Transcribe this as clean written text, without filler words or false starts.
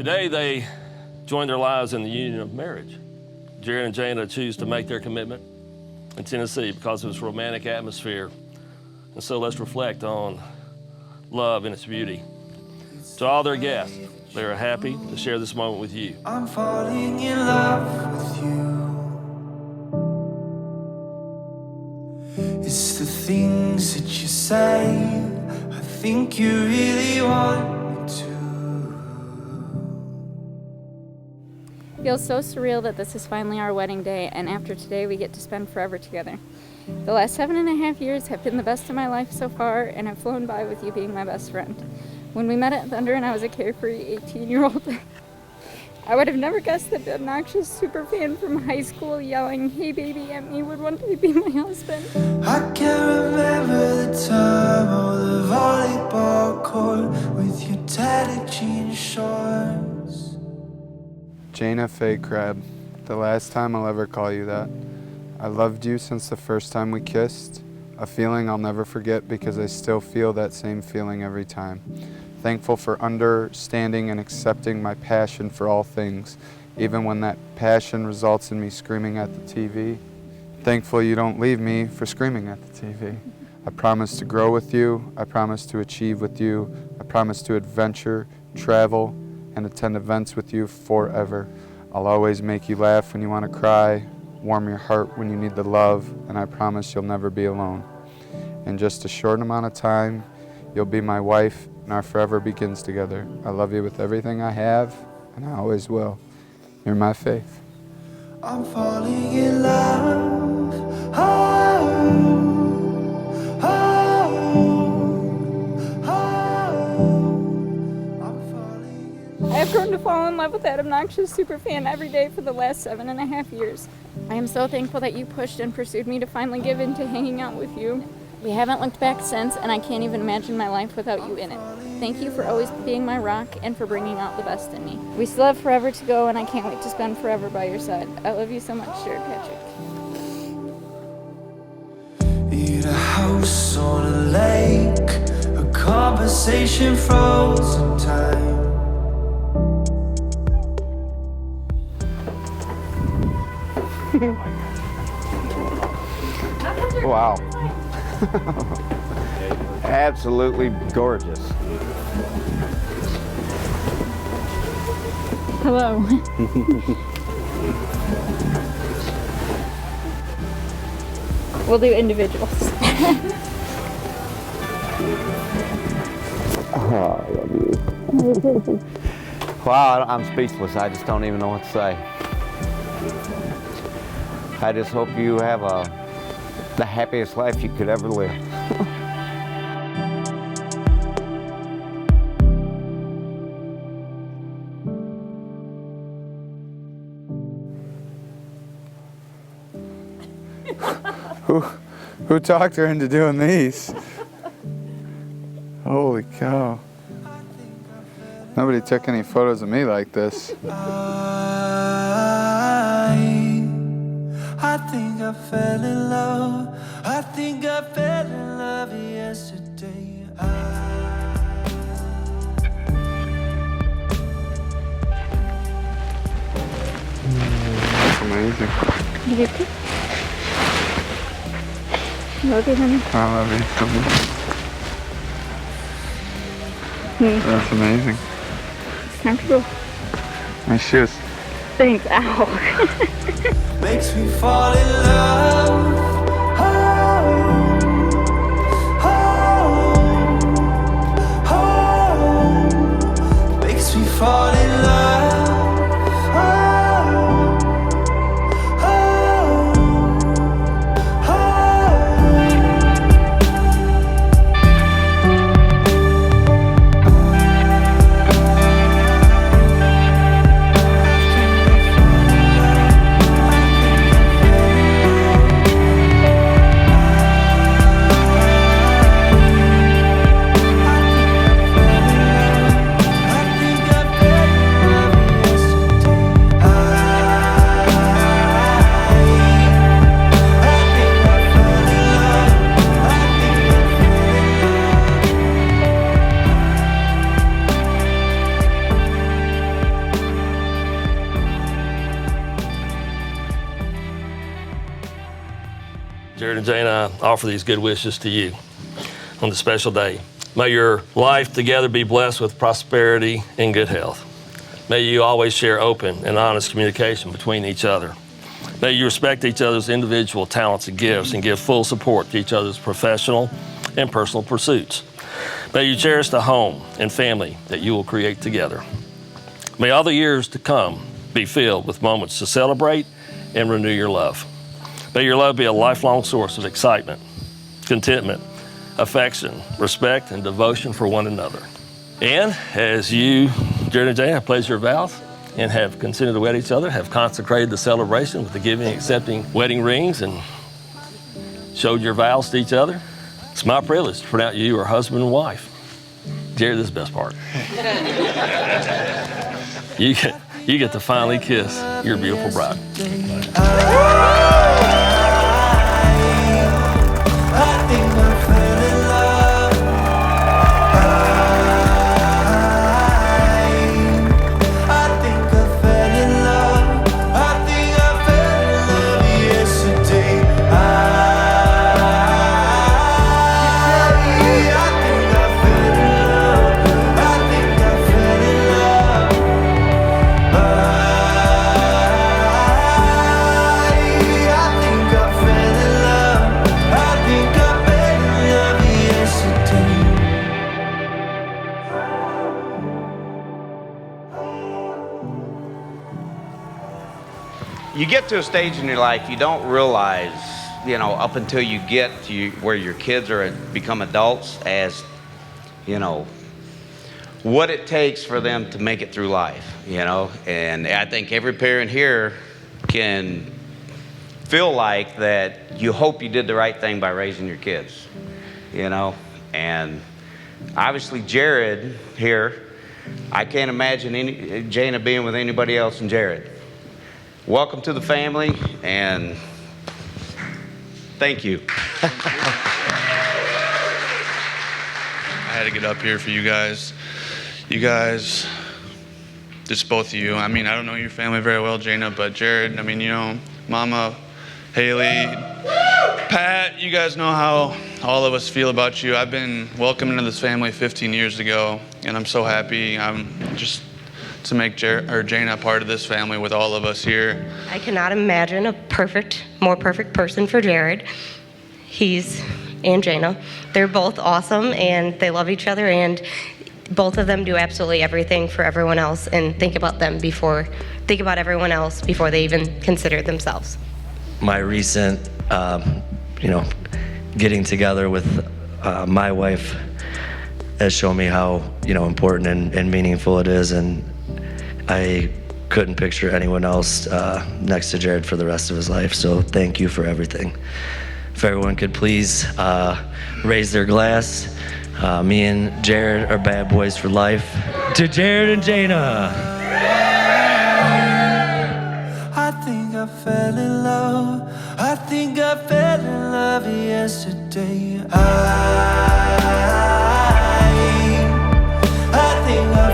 Today, they join their lives in the union of marriage. Jerrid and Jayna choose to make their commitment in Tennessee because of its romantic atmosphere. And so let's reflect on love and its beauty. To all their guests, they are happy to share this moment with you. I'm falling in love with you. It's the things that you say, I think you really want me to. Feels so surreal that this is finally our wedding day, and after today we get to spend forever together. The last 7.5 years have been the best of my life so far, and have flown by with you being my best friend. When we met at Thunder and I was a carefree 18-year-old, I would have never guessed that the obnoxious superfan from high school yelling, "Hey baby" at me would one day be my husband. I can't remember the time or the volleyball court with your tatted jean shorts. Jayna Faye Crab, the last time I'll ever call you that. I loved you since the first time we kissed, a feeling I'll never forget because I still feel that same feeling every time. Thankful for understanding and accepting my passion for all things, even when that passion results in me screaming at the TV. Thankful you don't leave me for screaming at the TV. I promise to grow with you, I promise to achieve with you, I promise to adventure, travel, and attend events with you forever. I'll always make you laugh when you want to cry, warm your heart when you need the love, and I promise you'll never be alone. In just a short amount of time, you'll be my wife, and our forever begins together. I love you with everything I have, and I always will. You're my faith. I'm falling in love. I have grown to fall in love with that obnoxious superfan every day for the last 7.5 years. I am so thankful that you pushed and pursued me to finally give in to hanging out with you. We haven't looked back since, and I can't even imagine my life without you in it. Thank you for always being my rock and for bringing out the best in me. We still have forever to go, and I can't wait to spend forever by your side. I love you so much, Jerrid Patrick. Need a house on a lake, a conversation frozen time. Wow. Absolutely gorgeous. Hello. We'll do individuals. Oh, I love you. Wow, I'm speechless. I just don't even know what to say. I just hope you have the happiest life you could ever live. Who talked her into doing these? Holy cow. Nobody took any photos of me like this. I think I fell in love. I think I fell in love yesterday. That's amazing. You did too? Love you, honey. I love you so much. That's amazing. It's comfortable. My shoes. Thanks. Ow. Makes me fall in love. Makes me fall in love. I think I fell Jerrid and Jayna offer these good wishes to you on this special day. May your life together be blessed with prosperity and good health. May you always share open and honest communication between each other. May you respect each other's individual talents and gifts and give full support to each other's professional and personal pursuits. May you cherish the home and family that you will create together. May all the years to come be filled with moments to celebrate and renew your love. May your love be a lifelong source of excitement, contentment, affection, respect, and devotion for one another. And as you, Jerrid and Jayna, have pledged your vows and have consented to wed each other, have consecrated the celebration with the giving and accepting wedding rings and showed your vows to each other, it's my privilege to pronounce you are husband and wife. Jerrid, this is the best part. You get to finally kiss your beautiful bride. I think I fell in love. I think I fell in love. I think I fell in love yesterday. I think I fell in love. I think I fell in love. I think I fell in love. I think I fell in love yesterday. You get to a stage in your life you don't realize, you know, up until you get to where your kids become adults, as, you know, what it takes for them to make it through life, you know. And I think every parent here can feel like that you hope you did the right thing by raising your kids, you know. And obviously Jerrid here, I can't imagine Jayna being with anybody else than Jerrid. Welcome to the family, and thank you. I had to get up here for you guys. You guys, just both of you. I mean, I don't know your family very well, Jayna, but Jerrid, I mean, you know, Mama, Haley, Pat, you guys know how all of us feel about you. I've been welcomed into this family 15 years ago, and I'm so happy. I'm just to make Jayna part of this family with all of us here. I cannot imagine a more perfect person for Jerrid. And Jayna. They're both awesome, and they love each other, and both of them do absolutely everything for everyone else and think about everyone else before they even consider themselves. My recent, getting together with my wife has shown me how, important and meaningful it is, and I couldn't picture anyone else next to Jerrid for the rest of his life, so thank you for everything. If everyone could please raise their glass. Me and Jerrid are bad boys for life. To Jerrid and Jayna. I think I fell in love. I think I fell in love yesterday. I think I